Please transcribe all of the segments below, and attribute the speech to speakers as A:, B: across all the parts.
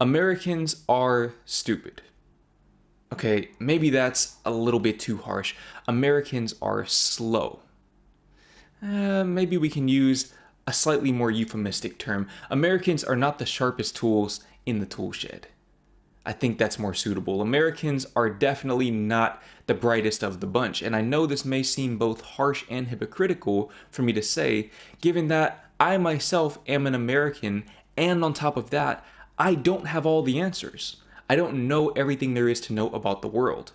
A: Americans are stupid. Okay, maybe that's a little bit too harsh. Americans are slow. Maybe we can use a slightly more euphemistic term. Americans are not the sharpest tools in the tool shed. I think that's more suitable. Americans are definitely not the brightest of the bunch, and I know this may seem both harsh and hypocritical for me to say, given that I myself am an American, and on top of that, I don't have all the answers. I don't know everything there is to know about the world.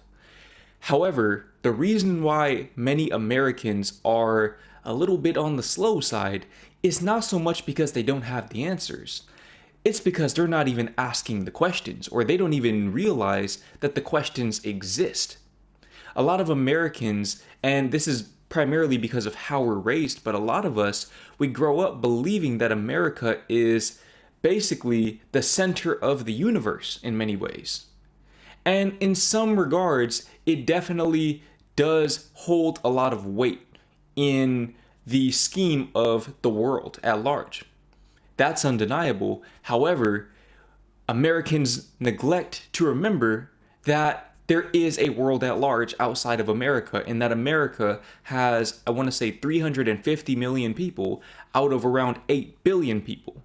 A: However, the reason why many Americans are a little bit on the slow side is not so much because they don't have the answers. It's because they're not even asking the questions, or they don't even realize that the questions exist. A lot of Americans, and this is primarily because of how we're raised, but a lot of us, we grow up believing that America is basically the center of the universe in many ways. And in some regards, it definitely does hold a lot of weight in the scheme of the world at large. That's undeniable. However, Americans neglect to remember that there is a world at large outside of America, and that America has, I want to say, 350 million people out of around 8 billion people.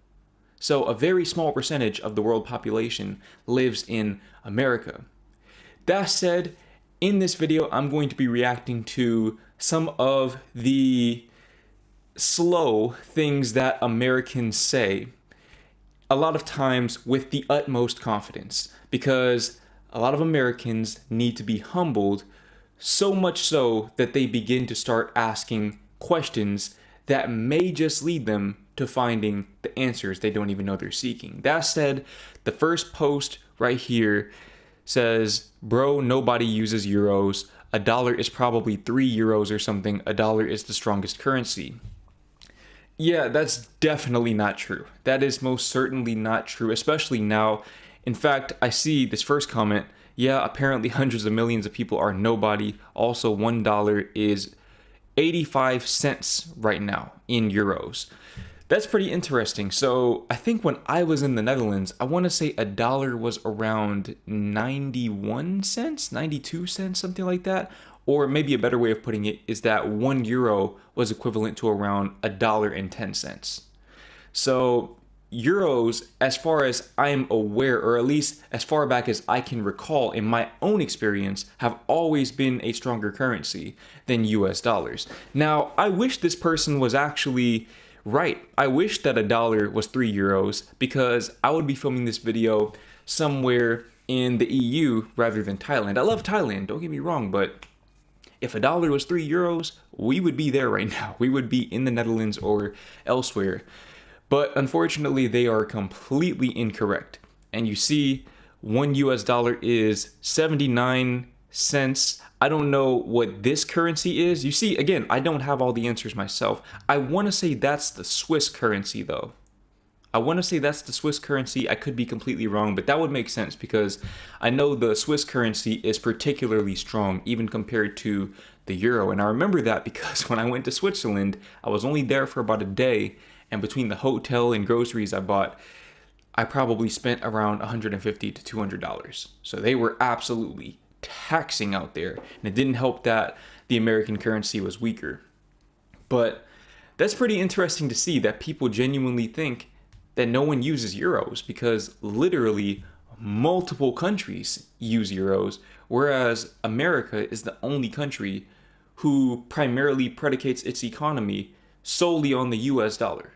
A: So a very small percentage of the world population lives in America. That said, in this video, I'm going to be reacting to some of the slow things that Americans say, a lot of times with the utmost confidence, because a lot of Americans need to be humbled, so much so that they begin to start asking questions that may just lead them to finding the answers they don't even know they're seeking. That said, the first post right here says, bro, nobody uses euros. A dollar is probably 3 euros or something. A dollar is the strongest currency. Yeah, that's definitely not true. That is most certainly not true, especially now. In fact, I see this first comment. Yeah, apparently hundreds of millions of people are nobody. Also, $1 is 85 cents right now in euros. That's pretty interesting. So I think when I was in the Netherlands, I want to say a dollar was around 91 cents, 92 cents, something like that. Or maybe a better way of putting it is that 1 euro was equivalent to around $1.10. So euros, as far as I am aware, or at least as far back as I can recall in my own experience, have always been a stronger currency than US dollars. Now, I wish this person was actually right. I wish that a dollar was 3 euros, because I would be filming this video somewhere in the EU rather than Thailand. I love Thailand, don't get me wrong, but if a dollar was 3 euros, we would be there right now. We would be in the Netherlands or elsewhere. But unfortunately, they are completely incorrect. And you see, 1 US dollar is 79 cents. I don't know what this currency is. You see, again, I don't have all the answers myself. I want to say that's the Swiss currency, though. I want to say that's the Swiss currency. I could be completely wrong, but that would make sense because I know the Swiss currency is particularly strong, even compared to the euro. And I remember that because when I went to Switzerland, I was only there for about a day, and between the hotel and groceries I bought, I probably spent around $150 to $200. So they were absolutely taxing out there, and it didn't help that the American currency was weaker. But that's pretty interesting to see that people genuinely think that no one uses euros, because literally multiple countries use euros, whereas America is the only country who primarily predicates its economy solely on the US dollar.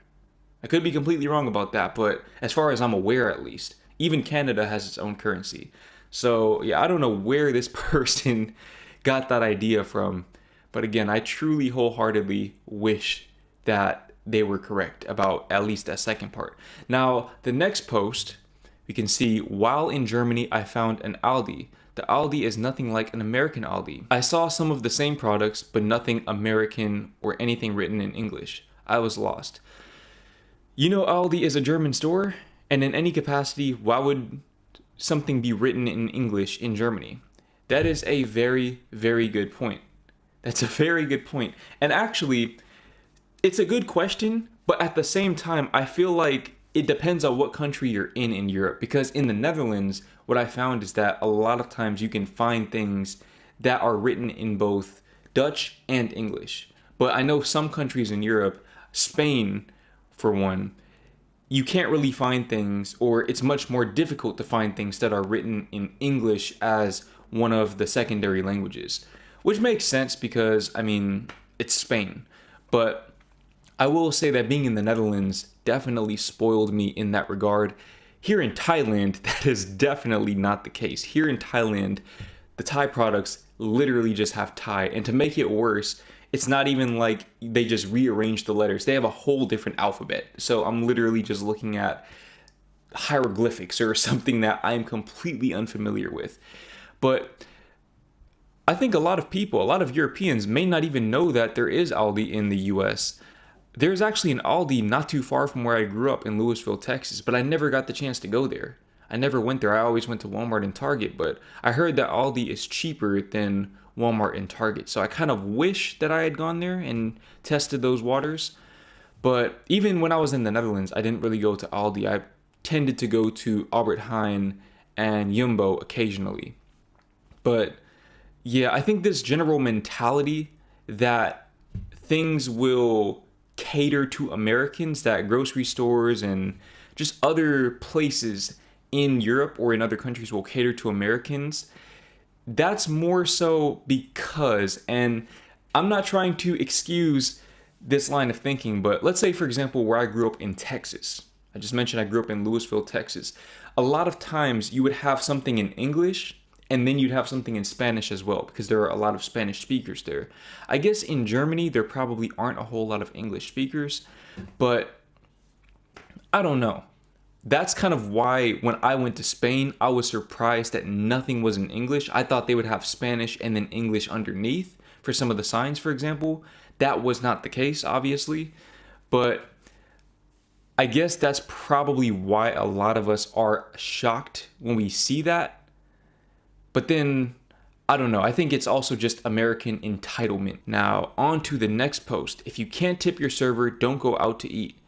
A: I could be completely wrong about that, but as far as I'm aware at least, even Canada has its own currency. So yeah, I don't know where this person got that idea from, but again, I truly wholeheartedly wish that they were correct about at least that second part. Now, the next post, we can see, while in Germany, I found an Aldi. The Aldi is nothing like an American Aldi. I saw some of the same products, but nothing American or anything written in English. I was lost. You know, Aldi is a German store, and in any capacity, why would something be written in English in Germany? That is a very, very good point. That's a very good point. And actually, it's a good question, but at the same time, I feel like it depends on what country you're in Europe. Because in the Netherlands, what I found is that a lot of times you can find things that are written in both Dutch and English. But I know some countries in Europe, Spain for one, you can't really find things, or it's much more difficult to find things that are written in English as one of the secondary languages. Which makes sense because, I mean, it's Spain. But I will say that being in the Netherlands definitely spoiled me in that regard. Here in Thailand, that is definitely not the case. Here in Thailand, the Thai products literally just have Thai. And to make it worse, it's not even like they just rearrange the letters. They have a whole different alphabet. So I'm literally just looking at hieroglyphics or something that I'm completely unfamiliar with. But I think a lot of people, a lot of Europeans may not even know that there is Aldi in the US. There's actually an Aldi not too far from where I grew up in Louisville, Texas, but I never got the chance to go there. I never went there. I always went to Walmart and Target, but I heard that Aldi is cheaper than Walmart and Target. So I kind of wish that I had gone there and tested those waters. But even when I was in the Netherlands, I didn't really go to Aldi. I tended to go to Albert Heijn and Jumbo occasionally. But yeah, I think this general mentality that things will cater to Americans, that grocery stores and just other places in Europe or in other countries will cater to Americans, that's more so because, and I'm not trying to excuse this line of thinking, but let's say, for example, where I grew up in Texas. I just mentioned I grew up in Louisville, Texas. A lot of times you would have something in English and then you'd have something in Spanish as well, because there are a lot of Spanish speakers there. I guess in Germany, there probably aren't a whole lot of English speakers, but I don't know. That's kind of why when I went to Spain, I was surprised that nothing was in English. I thought they would have Spanish and then English underneath for some of the signs, for example. That was not the case, obviously, but I guess that's probably why a lot of us are shocked when we see that. But then, I don't know, I think it's also just American entitlement. Now, on to the next post. If you can't tip your server, don't go out to eat.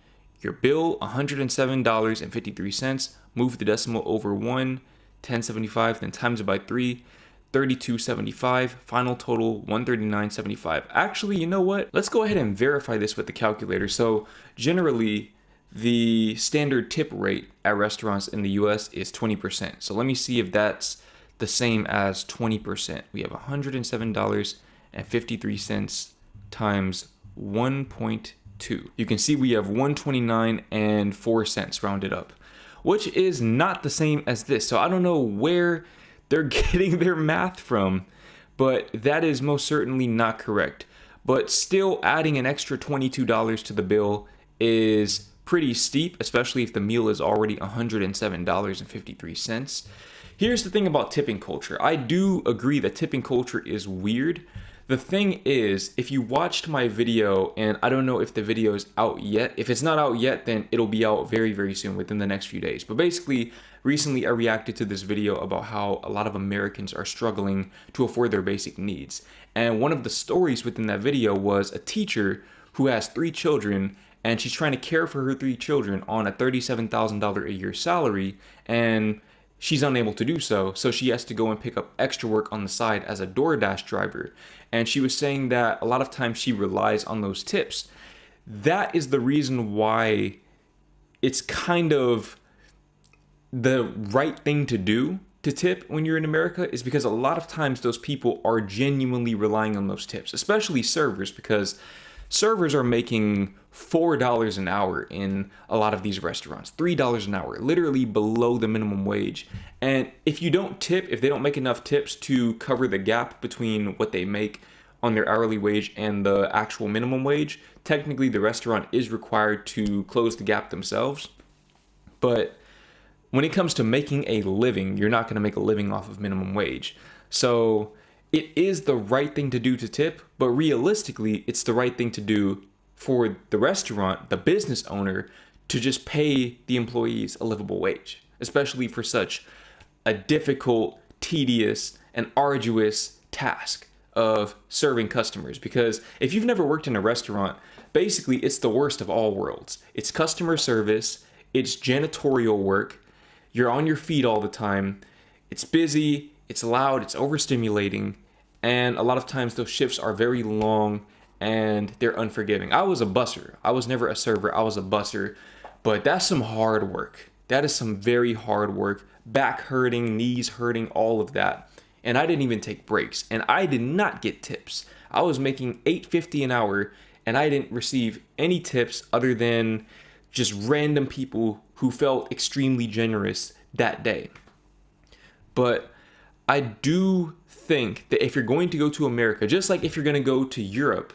A: Your bill, $107.53. Move the decimal over 1, 10.75, then times it by 3, 32.75. Final total, 139.75. Actually, you know what? Let's go ahead and verify this with the calculator. So, generally, the standard tip rate at restaurants in the US is 20%. So let me see if that's the same as 20%. We have $107.53 times 1.2. You can see we have 129.04 rounded up, which is not the same as this. So I don't know where they're getting their math from, but that is most certainly not correct. But still, adding an extra $22 to the bill is pretty steep, especially if the meal is already $107.53. Here's the thing about tipping culture. I do agree that tipping culture is weird. The thing is, if you watched my video, and I don't know if the video is out yet. If it's not out yet, then it'll be out very, very soon, within the next few days. But basically, recently I reacted to this video about how a lot of Americans are struggling to afford their basic needs. And one of the stories within that video was a teacher who has 3 children, and she's trying to care for her 3 children on a $37,000 a year salary, and she's unable to do so, so she has to go and pick up extra work on the side as a DoorDash driver. And she was saying that a lot of times she relies on those tips. That is the reason why it's kind of the right thing to do to tip when you're in America, is because a lot of times those people are genuinely relying on those tips, especially servers, because servers are making $4 an hour in a lot of these restaurants, $3 an hour, literally below the minimum wage. And if you don't tip, if they don't make enough tips to cover the gap between what they make on their hourly wage and the actual minimum wage, technically the restaurant is required to close the gap themselves. But when it comes to making a living, you're not going to make a living off of minimum wage. So it is the right thing to do to tip, but realistically, it's the right thing to do for the restaurant, the business owner, to just pay the employees a livable wage, especially for such a difficult, tedious, and arduous task of serving customers. Because if you've never worked in a restaurant, basically it's the worst of all worlds. It's customer service, It's janitorial work. You're on your feet all the time. It's busy, it's loud, it's overstimulating, and a lot of times those shifts are very long and they're unforgiving. I was a busser. I was never a server. I was a busser. But that's some hard work. That is some very hard work. Back hurting, knees hurting, all of that. And I didn't even take breaks. And I did not get tips. I was making $8.50 an hour and I didn't receive any tips other than just random people who felt extremely generous that day. But I do think that if you're going to go to America, just like if you're going to go to Europe,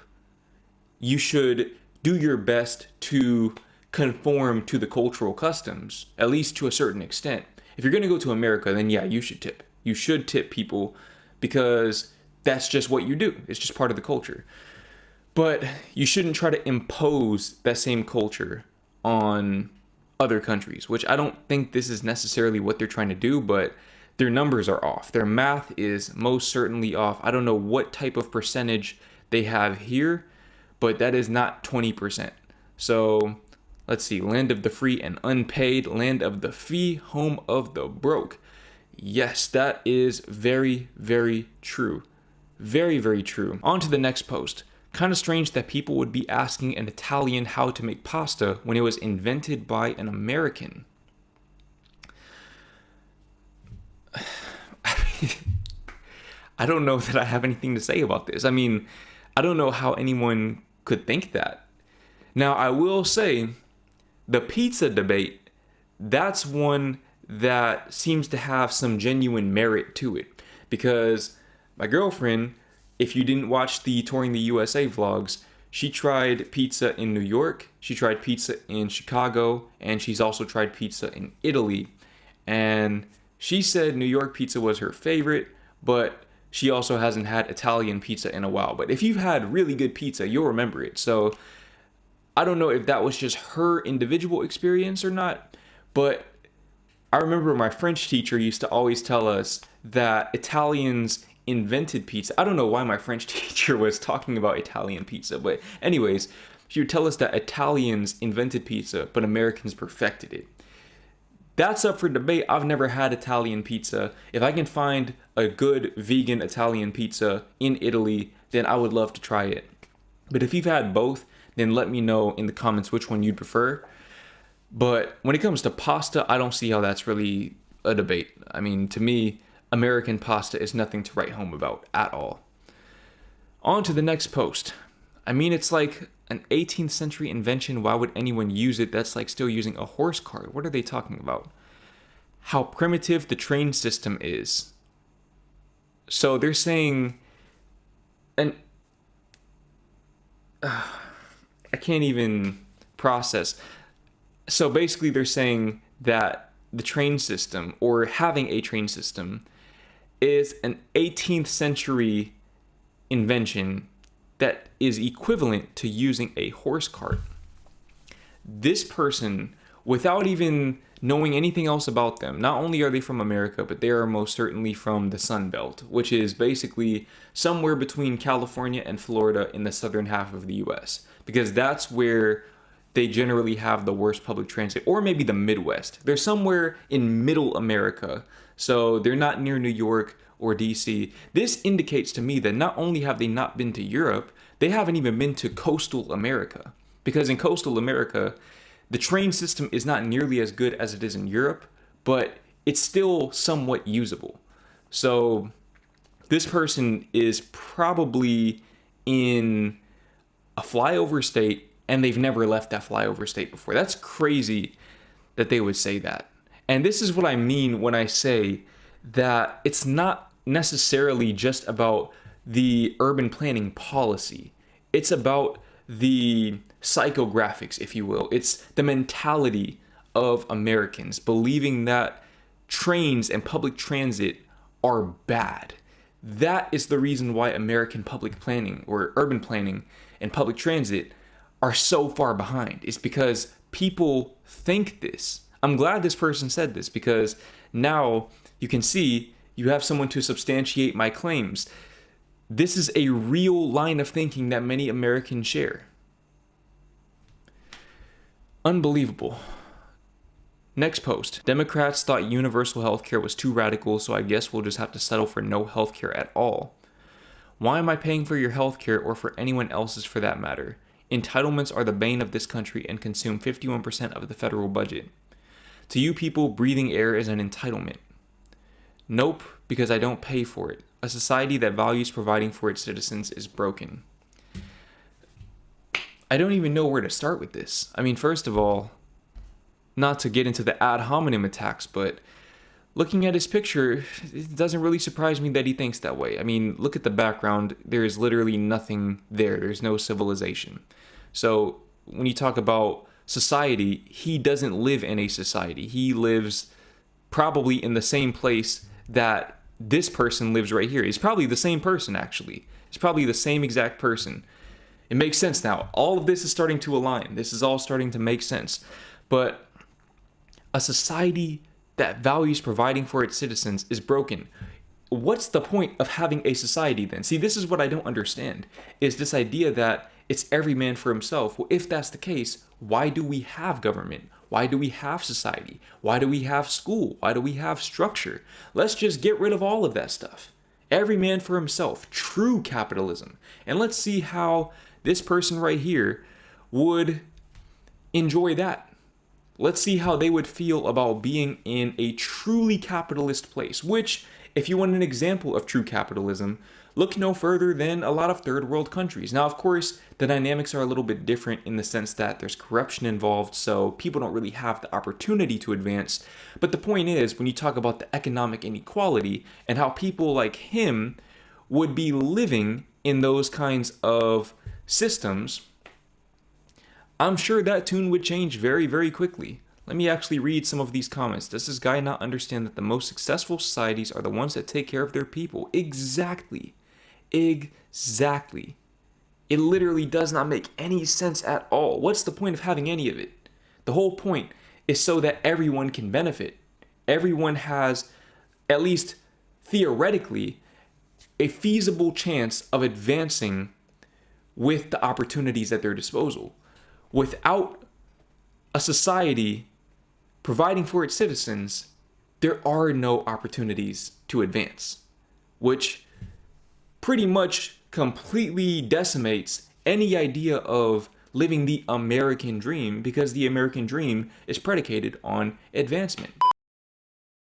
A: you should do your best to conform to the cultural customs, at least to a certain extent. If you're going to go to America, then yeah, you should tip. You should tip people because that's just what you do. It's just part of the culture. But you shouldn't try to impose that same culture on other countries, which I don't think this is necessarily what they're trying to do, but their numbers are off. Their math is most certainly off. I don't know what type of percentage they have here, but that is not 20%. So let's see, land of the free and unpaid, land of the fee, home of the broke. Yes, that is very, very true. Very, very true. On to the next post. Kind of strange that people would be asking an Italian how to make pasta when it was invented by an American. I don't know that I have anything to say about this. I mean, I don't know how anyone could think that. Now, I will say the pizza debate, that's one that seems to have some genuine merit to it. Because my girlfriend, if you didn't watch the Touring the USA vlogs, she tried pizza in New York, she tried pizza in Chicago, and she's also tried pizza in Italy. And she said New York pizza was her favorite, but she also hasn't had Italian pizza in a while. But if you've had really good pizza, you'll remember it. So I don't know if that was just her individual experience or not, but I remember my French teacher used to always tell us that Italians invented pizza. I don't know why my French teacher was talking about Italian pizza, but anyways, she would tell us that Italians invented pizza, but Americans perfected it. That's up for debate. I've never had Italian pizza. If I can find a good vegan Italian pizza in Italy, then I would love to try it. But if you've had both, then let me know in the comments which one you'd prefer. But when it comes to pasta, I don't see how that's really a debate. I mean, to me, American pasta is nothing to write home about at all. On to the next post. I mean, it's like an 18th century invention. Why would anyone use it? That's like still using a horse cart. What are they talking about? How primitive the train system is. So they're saying, and I can't even process. So basically they're saying that the train system, or having a train system, is an 18th century invention that is equivalent to using a horse cart. This person, without even knowing anything else about them, not only are they from America, but they are most certainly from the Sun Belt, which is basically somewhere between California and Florida in the southern half of the US, because that's where they generally have the worst public transit, or maybe the Midwest. They're somewhere in middle America, so they're not near New York or DC. This indicates to me that not only have they not been to Europe, they haven't even been to coastal America. Because in coastal America, the train system is not nearly as good as it is in Europe, but it's still somewhat usable. So this person is probably in a flyover state, and they've never left that flyover state before. That's crazy that they would say that. And this is what I mean when I say that it's not necessarily just about the urban planning policy. It's about the psychographics, if you will. It's the mentality of Americans believing that trains and public transit are bad. That is the reason why American public planning, or urban planning and public transit, are so far behind. It's because people think this. I'm glad this person said this, because now you can see you have someone to substantiate my claims. This is a real line of thinking that many Americans share. Unbelievable. Next post. Democrats thought universal healthcare was too radical, so I guess we'll just have to settle for no healthcare at all. Why am I paying for your healthcare or for anyone else's for that matter? Entitlements are the bane of this country and consume 51% of the federal budget. To you people, breathing air is an entitlement. Nope, because I don't pay for it. A society that values providing for its citizens is broken. I don't even know where to start with this. I mean, first of all, not to get into the ad hominem attacks, but looking at his picture, it doesn't really surprise me that he thinks that way. I mean, look at the background. There is literally nothing there. There's no civilization. So when you talk about society, he doesn't live in a society. He lives probably in the same place that this person lives right here. He's probably the same person, actually. It's probably the same exact person. It makes sense now. All of this is starting to align. This is all starting to make sense. But a society that values providing for its citizens is broken. What's the point of having a society then? See, this is what I don't understand, is this idea that it's every man for himself. Well, if that's the case, why do we have government? Why do we have society? Why do we have school? Why do we have structure? Let's just get rid of all of that stuff. Every man for himself, true capitalism. And let's see how this person right here would enjoy that. Let's see how they would feel about being in a truly capitalist place, which, if you want an example of true capitalism, look no further than a lot of third world countries. Now, of course, the dynamics are a little bit different in the sense that there's corruption involved, so people don't really have the opportunity to advance. But the point is, when you talk about the economic inequality and how people like him would be living in those kinds of systems, I'm sure that tune would change very, very quickly. Let me actually read some of these comments. Does this guy not understand that the most successful societies are the ones that take care of their people? Exactly. Exactly. It literally does not make any sense at all. What's the point of having any of it? The whole point is so that everyone can benefit. Everyone has, at least theoretically, a feasible chance of advancing with the opportunities at their disposal. Without a society providing for its citizens, there are no opportunities to advance, which pretty much completely decimates any idea of living the American dream, because the American dream is predicated on advancement.